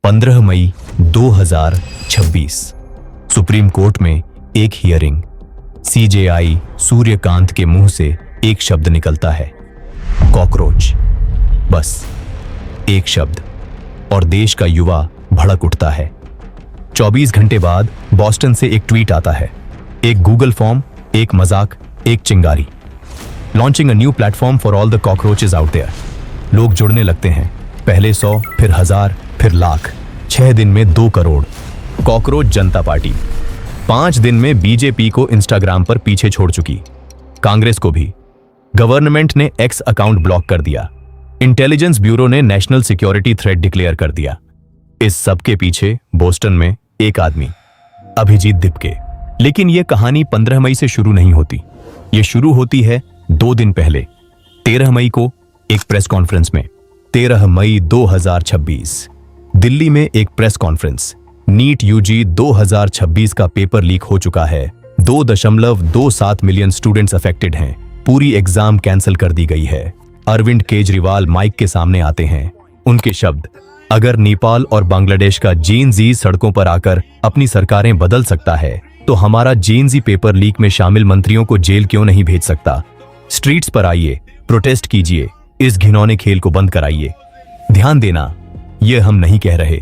15 मई 2026 supreme court में एक hearing. CJI Suryakant के मुंह से एक शब्द निकलता है, कॉकरोच। बस एक शब्द, और देश का युवा भड़क उठता है। 24 घंटे बाद बॉस्टन से एक ट्वीट आता है, एक गूगल फॉर्म, एक मजाक, एक चिंगारी। Launching a new platform for all the cockroaches out there. लोग जुड़ने लगते हैं, पहले 100, फिर 1000, फिर लाख। 6 दिन में 2 करोड़। कॉकरोच जनता पार्टी 5 दिन में बीजेपी को इंस्टाग्राम पर पीछे छोड़ चुकी, कांग्रेस को भी। गवर्नमेंट ने एक्स अकाउंट ब्लॉक कर दिया, इंटेलिजेंस ब्यूरो ने नेशनल सिक्योरिटी थ्रेट डिक्लेयर कर दिया। इस सब के पीछे बोस्टन में एक आदमी, अभिजीत दिपके। लेकिन यह कहानी 15 मई से शुरू नहीं होती। यह शुरू होती है 2 दिन पहले, 13 मई को एक प्रेस कॉन्फ्रेंस में। 13 मई 2026 दिल्ली में एक प्रेस कॉन्फ्रेंस। नीट यूजी 2026 का पेपर लीक हो चुका है। 2.27 मिलियन स्टूडेंट्स अफेक्टेड हैं। पूरी एग्जाम कैंसिल कर दी गई है। अरविंद केजरीवाल माइक के सामने आते हैं। उनके शब्द, अगर नेपाल और बांग्लादेश का जेन जी सड़कों पर आकर अपनी सरकारें बदल सकता है, तो हमारा जेन जी पेपर लीक में शामिल मंत्रियों को जेल क्यों नहीं भेज सकता? स्ट्रीट्स पर आइए, प्रोटेस्ट कीजिए, इस घिनौने खेल को बंद कराइए। ध्यान देना, यह हम नहीं कह रहे,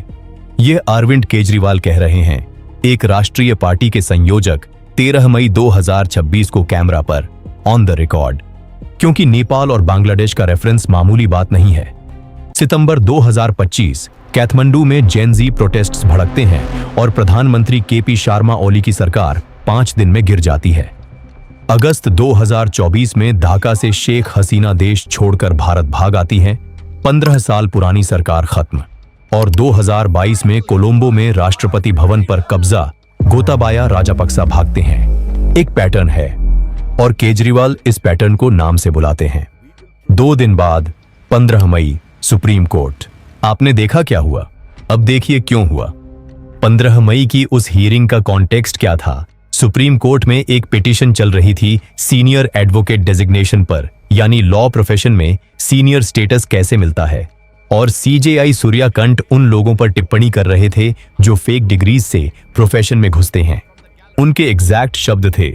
यह अरविंद केजरीवाल कह रहे हैं, एक राष्ट्रीय पार्टी के संयोजक। 13 मई 2026 को कैमरा पर, ऑन द रिकॉर्ड। क्योंकि नेपाल और बांग्लादेश का रेफरेंस मामूली बात नहीं है। सितंबर 2025 काठमांडू में जेन जी प्रोटेस्ट्स भड़कते हैं और प्रधानमंत्री केपी शर्मा ओली की सरकार 5 दिन में गिर जाती है। अगस्त 2024 में ढाका से शेख हसीना देश छोड़कर भारत भाग आती हैं। 15 साल पुरानी सरकार खत्म। और 2022 में कोलंबो में राष्ट्रपति भवन पर कब्जा, गोताबाया राजापक्सा भागते हैं। एक पैटर्न है और केजरीवाल इस पैटर्न को नाम से बुलाते हैं। 2 दिन बाद 15 मई सुप्रीम कोर्ट। आपने देखा क्या हुआ, अब देखिए क्यों हुआ। 15 मई की उस हियरिंग का कॉन्टेक्स्ट क्या था? सुप्रीम कोर्ट में एक पिटीशन चल रही थी सीनियर एडवोकेट डेजिग्नेशन पर, यानी लॉ प्रोफेशन में सीनियर स्टेटस कैसे मिलता है। और सीजेआई सूर्यकांत उन लोगों पर टिप्पणी कर रहे थे जो फेक डिग्रीज से प्रोफेशन में घुसते हैं। उनके एग्जैक्ट शब्द थे,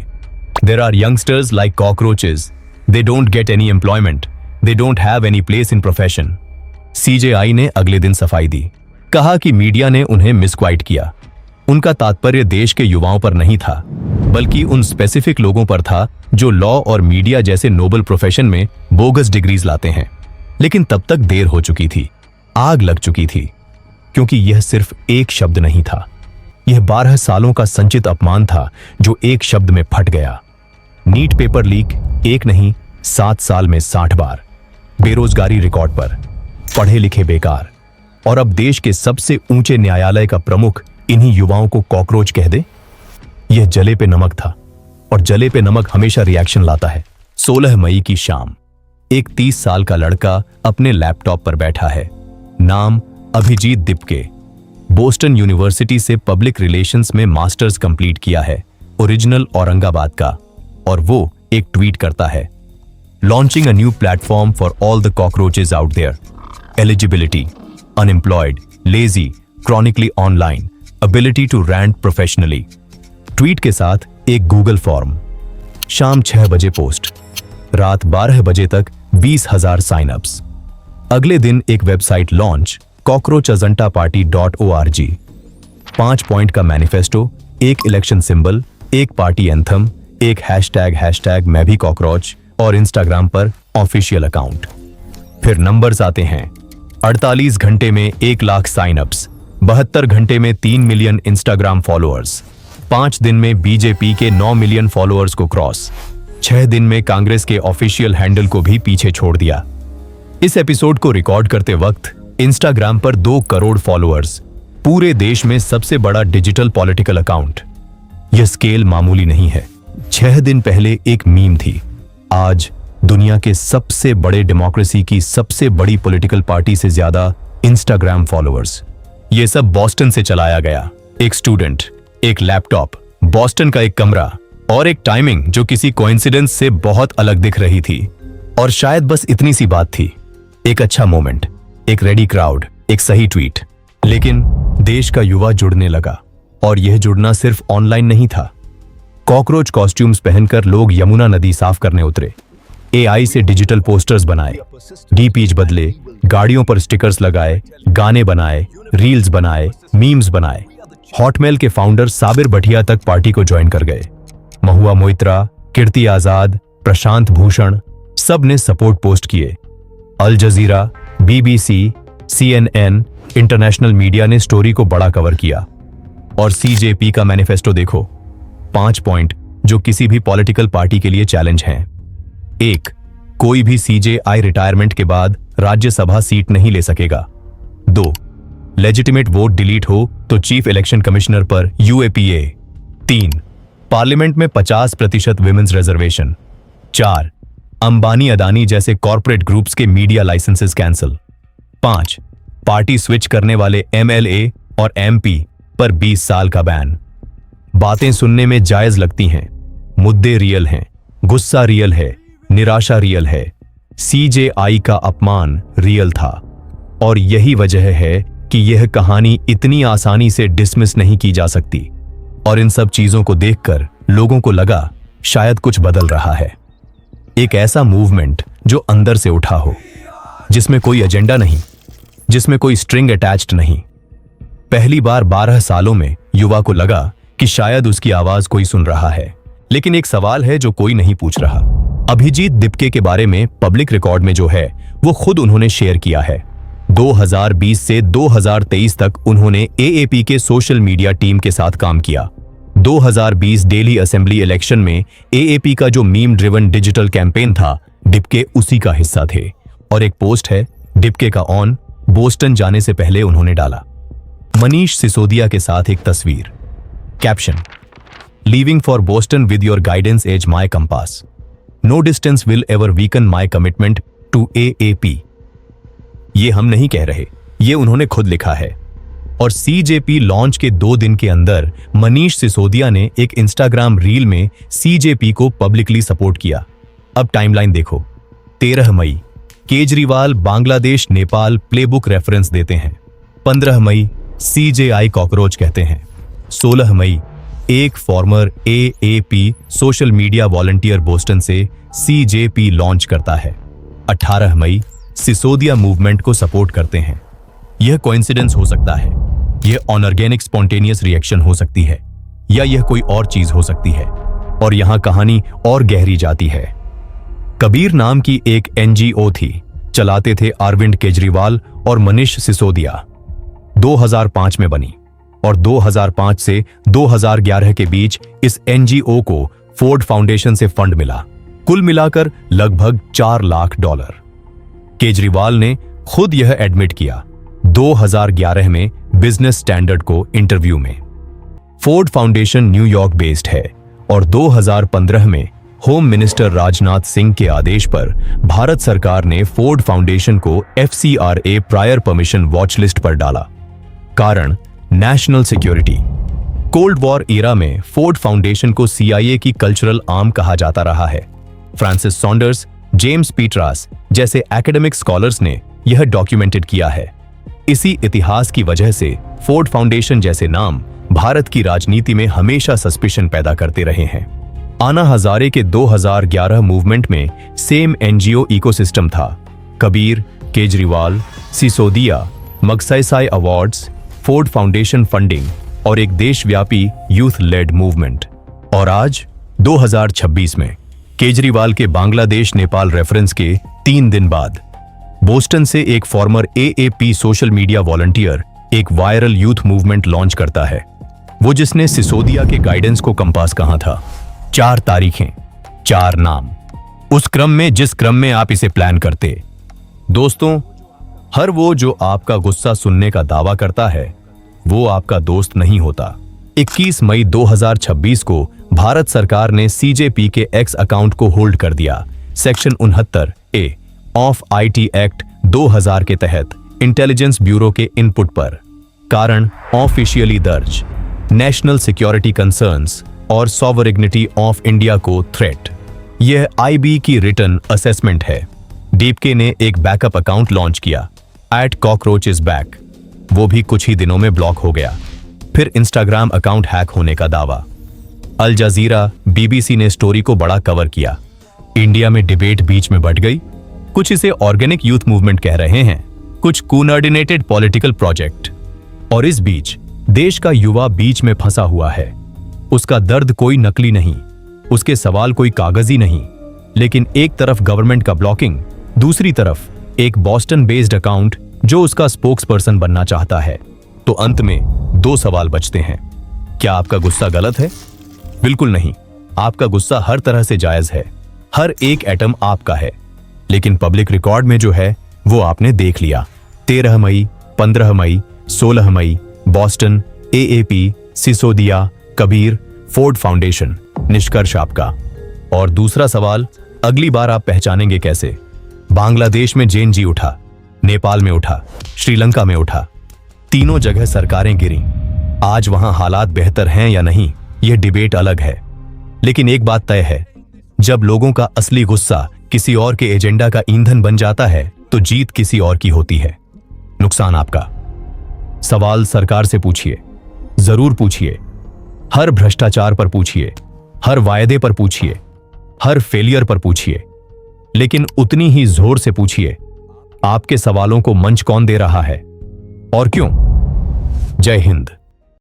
there are youngsters like cockroaches, they don't get any employment, they don't have any place in profession. CJI ने अगले दिन सफाई दी, कहा कि मीडिया ने उन्हें मिसक्वाइट किया। उनका तात्पर्य देश के युवाओं पर नहीं था, बल्कि उन स्पेसिफिक लोगों पर था जो लॉ और मीडिया जैसे नोबल प्रोफेशन में बोगस डिग्रीज लाते हैं। लेकिन तब तक देर हो चुकी थी, आग लग चुकी थी, क्योंकि यह सिर्फ एक शब्द नहीं था, यह 12 सालों का संचित अपमान था जो एक शब्द में फट गया। नीट पेपर लीक, एक नहीं 7 साल में 60 बार। बेरोजगारी रिकॉर्ड पर, पढ़े लिखे बेकार, और अब देश के सबसे ऊंचे न्यायालय का प्रमुख इन्हीं युवाओं को कॉकरोच कह दे। यह जले पे नमक था, और जले पे नमक हमेशा रिएक्शन लाता है। 16 मई की शाम एक 30 साल का लड़का अपने लैपटॉप पर बैठा है। नाम अभिजीत दिपके। बोस्टन यूनिवर्सिटी से पब्लिक रिलेशंस में मास्टर्स कंप्लीट किया है, ओरिजिनल औरंगाबाद का। और वो एक ट्वीट करता है, launching a new platform for all the cockroaches out there. Eligibility, unemployed, lazy, chronically online, ability to rant professionally. Tweet के साथ एक गूगल फॉर्म। शाम 6 बजे पोस्ट, रात 12 बजे तक 20,000 साइनअप्स। अगले दिन एक वेबसाइट लॉन्च, cockroachajntaparty.org। 5 पॉइंट का मैनिफेस्टो, एक इलेक्शन सिंबल, एक पार्टी एंथम, एक हैशटैग मैं भी कॉकरोच, और इंस्टाग्राम पर ऑफिशियल अकाउंट। फिर नंबर्स आते हैं, 48 घंटे में 1 लाख साइनअप्स, 72 घंटे में 3 मिलियन इंस्टाग्राम फॉलोअर्स, 5 दिन में बीजेपी के 9 मिलियन फॉलोअर्स को क्रॉस, 6 दिन में कांग्रेस के ऑफिशियल हैंडल को भी पीछे छोड़ दिया। इस एपिसोड को रिकॉर्ड करते वक्त इंस्टाग्राम पर 2 करोड़ फॉलोअर्स, पूरे देश में सबसे बड़ा डिजिटल पॉलिटिकल अकाउंट। यह स्केल मामूली नहीं है। 6 दिन पहले एक मीम थी, आज दुनिया के सबसे बड़े डेमोक्रेसी की सबसे बड़ी पॉलिटिकल पार्टी से ज्यादा इंस्टाग्राम फॉलोअर्स। यह सब बॉस्टन से चलाया गया। एक स्टूडेंट, एक लैपटॉप, बॉस्टन का एक कमरा, और एक टाइमिंग जो किसी कोइंसिडेंस से बहुत अलग दिख रही थी। और शायद बस इतनी सी बात थी, एक अच्छा मोमेंट, एक रेडी क्राउड, एक सही ट्वीट। लेकिन देश का युवा जुड़ने लगा, और यह जुड़ना सिर्फ ऑनलाइन नहीं था। कॉकरोच कॉस्ट्यूम्स पहनकर लोग यमुना नदी साफ करने उतरे। एआई से डिजिटल पोस्टर्स बनाए, डीपीज बदले, गाड़ियों पर स्टिकर्स लगाए, गाने बनाए, रील्स बनाए, मीम्स बनाए। हॉटमेल के फाउंडर साबिर भटिया तक पार्टी को ज्वाइन कर गए। महुआ मोइत्रा, कीर्ति आजाद, प्रशांत भूषण, सब ने सपोर्ट पोस्ट किए। अल जजीरा, बीबीसी, CNN, इंटरनेशनल मीडिया ने स्टोरी को बड़ा कवर किया। और सीजेपी का मैनिफेस्टो देखो, 5 पॉइंट जो किसी भी पॉलिटिकल पार्टी के लिए चैलेंज हैं। 1. कोई भी सीजेआई रिटायरमेंट के बाद राज्यसभा सीट नहीं ले सकेगा। 2. लेजिटिमेट वोट डिलीट हो तो चीफ इलेक्शन कमिश्नर पर UAPA। 3. पार्लियामेंट में 50% विमेंस रिजर्वेशन। 4. अंबानी अदानी जैसे कॉर्पोरेट ग्रुप्स के media licenses cancel. 5. Party switch करने वाले MLA और MP पर 20 साल का बैन। बातें सुनने में जायज लगती हैं, मुद्दे रियल हैं, गुस्सा रियल है, निराशा रियल है। CJI का अपमान रियल था, और यही वजह है कि यह कहानी इतनी आसानी से डिसमिस नहीं की जा सकती। और इन सब चीजों को देखकर लोगों को लगा शायद कुछ बदल रहा है। एक ऐसा मूवमेंट जो अंदर से उठा हो, जिसमें कोई एजेंडा नहीं, जिसमें कोई स्ट्रिंग अटैच्ड नहीं। पहली बार 12 सालों में युवा को लगा कि शायद उसकी आवाज कोई सुन रहा है। लेकिन एक सवाल है जो कोई नहीं पूछ रहा। अभिजीत दिपके के बारे में पब्लिक रिकॉर्ड में जो है वो खुद उन्होंने शेयर किया है। 2020 से 2023 तक उन्होंने AAP के सोशल मीडिया टीम के साथ काम किया। 2020 दिल्ली असेंबली इलेक्शन में AAP का जो मीम ड्रिवन डिजिटल कैंपेन था, दिपके उसी का हिस्सा थे। और एक पोस्ट है दिपके का ऑन बोस्टन जाने से पहले उन्होंने डाला। मनीष सिसोदिया के साथ एक तस्वीर, caption, leaving for Boston with your guidance as my compass, no distance will ever weaken my commitment to AAP। ये हम नहीं कह रहे, ये उन्होंने खुद लिखा है। और CJP लॉन्च के 2 दिन के अंदर मनीष सिसोदिया ने एक इंस्टाग्राम रील में CJP को पब्लिकली सपोर्ट किया। अब टाइमलाइन देखो। 13 मई केजरीवाल बांग्लादेश नेपाल प्लेबुक रेफरेंस देते हैं। 15 मई CJI कॉकरोच कहते हैं। 16 मई एक farmer AAP social media volunteer Boston से CJP लॉन्च करता है। 18 मई सिसोदिया मूवमेंट को सपोर्ट करते हैं। यह कोइंसिडेंस हो सकता है, यह अनऑर्गेनिक स्पॉन्टेनियस रिएक्शन हो सकती है, या यह कोई और चीज हो सकती है। और यहां कहानी और गहरी जाती है। कबीर नाम की एक NGO थी, चलाते थे अरविंद केजरीवाल और मनीष सिसोदिया। 2005 में बनी, और 2005 से 2011 के बीच इस NGO को फोर्ड फाउंडेशन से फंड मिला, कुल मिलाकर लगभग $4 लाख। केजरीवाल ने खुद यह एडमिट किया 2011 में बिजनेस स्टैंडर्ड को इंटरव्यू में। फोर्ड फाउंडेशन न्यूयॉर्क बेस्ड है, और 2015 में होम मिनिस्टर राजनाथ सिंह के आदेश पर भारत सरकार ने फोर्ड फाउंडेशन को FCRA prior permission watch list पर डाला। कारण national security. Cold war era में फोर्ड फाउंडेशन को CIA की कल्चरल आर्म कहा जाता रहा है। फ्रांसिस सॉन्डर्स, जेम्स पीटरास जैसे एकेडमिक स्कॉलर्स ने यह डॉक्यूमेंटेड किया है। इसी इतिहास की वजह से फोर्ड फाउंडेशन जैसे नाम भारत की राजनीति में हमेशा सस्पिशन पैदा करते रहे हैं। आना हजारे के 2011 मूवमेंट में सेम NGO इकोसिस्टम था। Kabir, Kejriwal, Sisodia, Magsaysay awards, Ford Foundation funding और एक देशव्यापी यूथ लेड मूवमेंट। और आज 2026 में केजरीवाल के बांग्लादेश नेपाल रेफरेंस के 3 दिन बाद बोस्टन से एक farmer AAP social media volunteer एक वायरल यूथ मूवमेंट लॉन्च करता है, वो जिसने सिसोदिया के गाइडेंस को कंपास कहा था। 4 तारीखें, 4 नाम, उस क्रम में जिस क्रम में आप इसे प्लान करते। दोस्तों, हर वो जो आपका गुस्सा सुनने का दावा करता है वो आपका दोस्त नहीं होता। 21 मई 2026 को भारत सरकार ने CJP के X अकाउंट को होल्ड कर दिया। Section 69A of IT act 2000 के तहत इंटेलिजेंस ब्यूरो के इनपुट पर। कारण ऑफिशियली दर्ज, नेशनल सिक्योरिटी कंसर्न्स और सॉवरेनिटी ऑफ इंडिया को थ्रेट। यह IB की रिटर्न असेसमेंट है। डीपके ने एक बैकअप अकाउंट लॉन्च किया, @cockroach is back। वो भी कुछ ही दिनों में ब्लॉक हो गया। फिर इंस्टाग्राम अकाउंट हैक होने का दावा। अल जजीरा, बीबीसी ने स्टोरी को बड़ा कवर किया। इंडिया में डिबेट बीच में बढ़ गई। कुछ इसे ऑर्गेनिक यूथ मूवमेंट कह रहे हैं, कुछ कोऑर्डिनेटेड पॉलिटिकल प्रोजेक्ट। और इस बीच देश का युवा बीच में फंसा हुआ है। उसका दर्द कोई नकली नहीं, उसके सवाल कोई कागजी नहीं, लेकिन एक तरफ गवर्नमेंट का ब्लॉकिंग, दूसरी तरफ एक बॉस्टन बेस्ड अकाउंट जो उसका स्पोक्स पर्सन बनना चाहता है। तो अंत में दो सवाल बचते हैं। क्या आपका गुस्सा गलत है? बिल्कुल नहीं। आपका गुस्सा हर तरह से जायज है, हर एक एटम आपका है। लेकिन पब्लिक रिकॉर्ड में जो है वो आपने देख लिया। 13 मई, 15 मई, 16 मई, Boston, AAP, Sisodia, Kabir, Ford Foundation, निष्कर्ष आपका। और दूसरा सवाल, अगली बार आप पहचानेंगे कैसे? बांग्लादेश में जेएनजी उठा, नेपाल में उठा, श्रीलंका में उठा, तीनों जगह सरकारें गिरी। आज वहां हालात बेहतर हैं या नहीं, यह डिबेट अलग है। लेकिन एक बात तय है, जब लोगों का असली गुस्सा किसी और के एजेंडा का ईंधन बन जाता है तो जीत किसी और की होती है, नुकसान आपका। सवाल सरकार से पूछिए, जरूर पूछिए। हर भ्रष्टाचार पर पूछिए, हर वायदे पर पूछिए, हर फेलियर पर पूछिए। लेकिन उतनी ही जोर से पूछिए, आपके सवालों को मंच कौन दे रहा है और क्यों? जय हिंद।